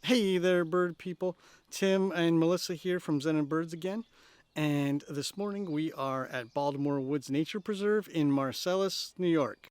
Hey there, bird people. Tim and Melissa here from Zen and Birds again. And this morning we are at Baltimore Woods Nature Preserve in Marcellus, New York.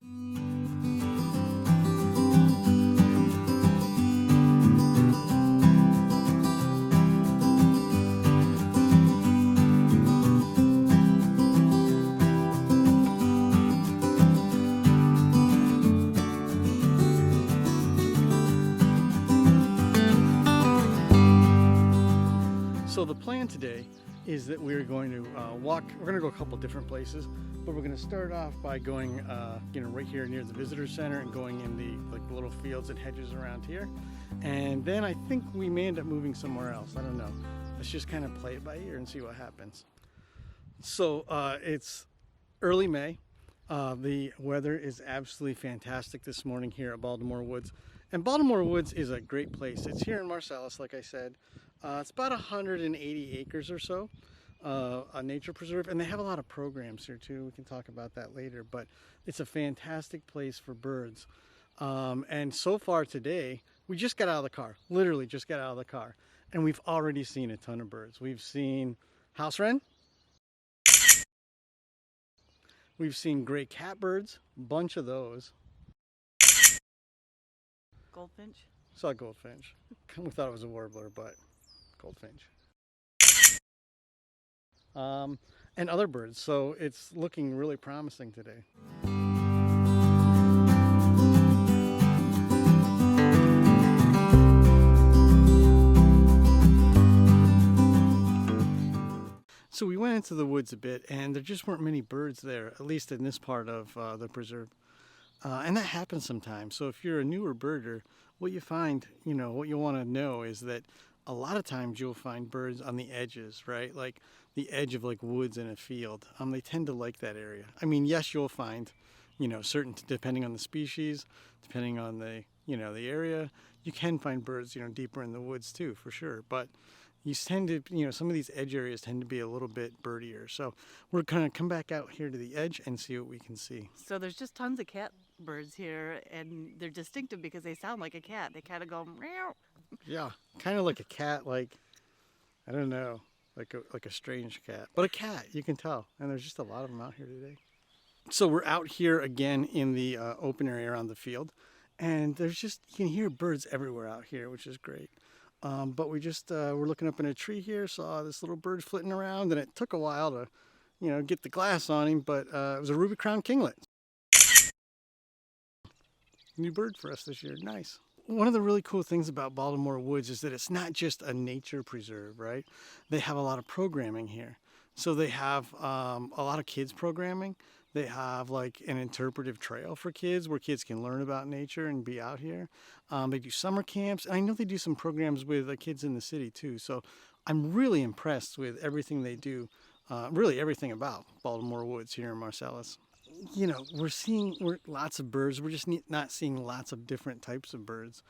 So the plan today is that we're going to walk. We're going to go a couple different places, but we're going to start off by going, right here near the visitor center and going in the little fields and hedges around here. And then I think we may end up moving somewhere else. I don't know. Let's just kind of play it by ear and see what happens. So it's early May. The weather is absolutely fantastic this morning here at Baltimore Woods. And Baltimore Woods is a great place. It's here in Marcellus, like I said. It's about 180 acres or so, a nature preserve, and they have a lot of programs here too. We can talk about that later, but it's a fantastic place for birds. And so far today, we just got out of the car, literally just got out of the car, and we've already seen a ton of birds. We've seen house wren, we've seen gray catbirds, a bunch of those. Goldfinch? Saw a goldfinch. We thought it was a warbler, but goldfinch. And other birds, so it's looking really promising today. So we went into the woods a bit, and there just weren't many birds there, at least in this part of the preserve. And that happens sometimes. So if you're a newer birder, what you find, what you want to know is that a lot of times you'll find birds on the edges, right? Like the edge of woods in a field. They tend to like that area. I mean, yes, you'll find, certain, depending on the species, depending on the area, you can find birds, deeper in the woods too, for sure. But you tend to, some of these edge areas tend to be a little bit birdier. So we're going to come back out here to the edge and see what we can see. So there's just tons of catbirds here, and they're distinctive because they sound like a cat. They kind of go meow. Yeah, kind of like a cat, I don't know, like a strange cat. But a cat, you can tell. And there's just a lot of them out here today. So we're out here again in the open area around the field. And there's just, you can hear birds everywhere out here, which is great. But we just were looking up in a tree here, saw this little bird flitting around, and it took a while to, get the glass on him, but it was a ruby-crowned kinglet. New bird for us this year, nice. One of the really cool things about Baltimore Woods is that it's not just a nature preserve, right? They have a lot of programming here. So they have a lot of kids programming. They have an interpretive trail for kids where kids can learn about nature and be out here. They do summer camps, and I know they do some programs with kids in the city too. So I'm really impressed with everything they do, really everything about Baltimore Woods here in Marcellus. We're seeing lots of birds. We're just not seeing lots of different types of birds.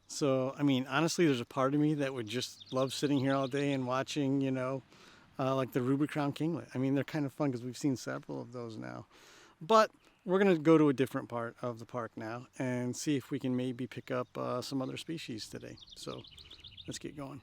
So, I mean, honestly, there's a part of me that would just love sitting here all day and watching, like the ruby-crowned kinglet. I mean, they're kind of fun because we've seen several of those now. But we're going to go to a different part of the park now and see if we can maybe pick up some other species today. So, let's get going.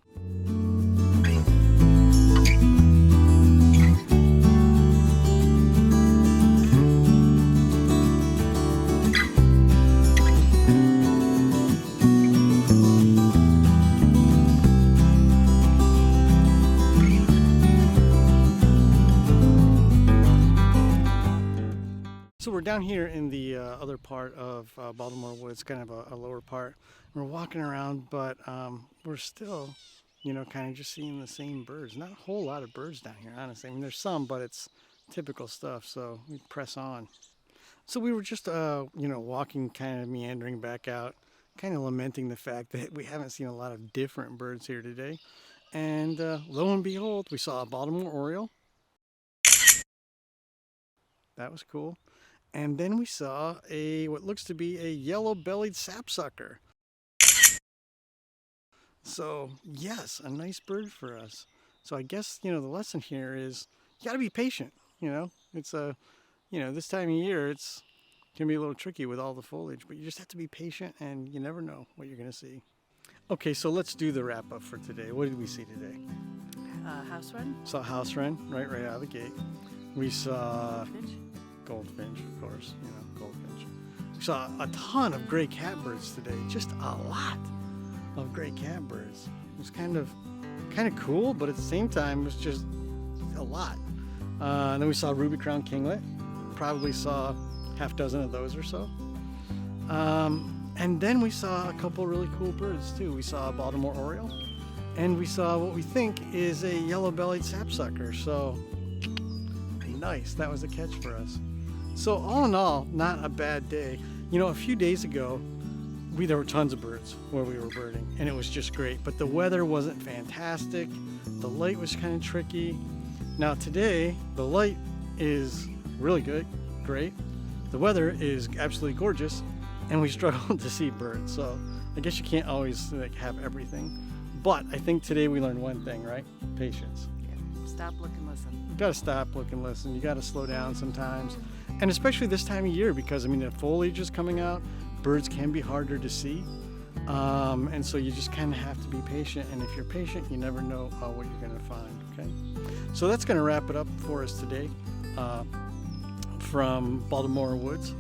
So we're down here in the other part of Baltimore Woods, kind of a lower part. We're walking around, but we're still, kind of just seeing the same birds. Not a whole lot of birds down here, honestly. I mean, there's some, but it's typical stuff, so we press on. So we were just, walking, kind of meandering back out, kind of lamenting the fact that we haven't seen a lot of different birds here today. And lo and behold, we saw a Baltimore oriole. That was cool. And then we saw what looks to be a yellow-bellied sapsucker. So, yes, a nice bird for us. So I guess, the lesson here is you got to be patient, It's this time of year, it's going to be a little tricky with all the foliage, but you just have to be patient and you never know what you're going to see. Okay, so let's do the wrap up for today. What did we see today? House wren, Saw house wren right out of the gate. We saw finch. goldfinch, of course, goldfinch. We saw a ton of gray catbirds today, just a lot of gray catbirds. It was kind of cool, but at the same time, it was just a lot. And then we saw ruby-crowned kinglet. Probably saw half dozen of those or so. And then we saw a couple really cool birds too. We saw a Baltimore oriole, and we saw what we think is a yellow-bellied sapsucker. So nice, that was a catch for us. So all in all, not a bad day. A few days ago, there were tons of birds where we were birding, and it was just great. But the weather wasn't fantastic. The light was kind of tricky. Now today, the light is really good, great. The weather is absolutely gorgeous, and we struggled to see birds. So I guess you can't always have everything. But I think today we learned one thing, right? Patience. Yeah. Stop, look, and listen. You gotta stop, look, and listen. You gotta slow down sometimes. And especially this time of year, because the foliage is coming out, birds can be harder to see. And so you just kind of have to be patient. And if you're patient, you never know what you're gonna find, okay? So that's gonna wrap it up for us today. From Baltimore Woods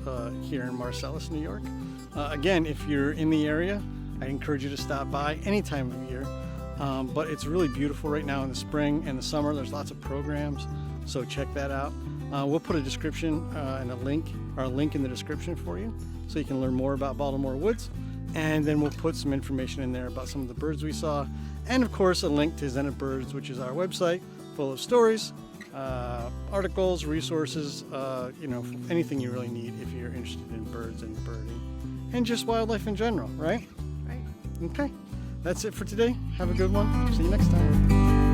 here in Marcellus, New York. Again, if you're in the area, I encourage you to stop by any time of year. But it's really beautiful right now in the spring and the summer. There's lots of programs, so check that out. We'll put a description and a link in the description for you, so you can learn more about Baltimore Woods. And then we'll put some information in there about some of the birds we saw, and of course a link to Zenith Birds, which is our website full of stories, articles, resources, anything you really need if you're interested in birds and birding and just wildlife in general, right? Right. Okay, that's it for today. Have a good one. See you next time.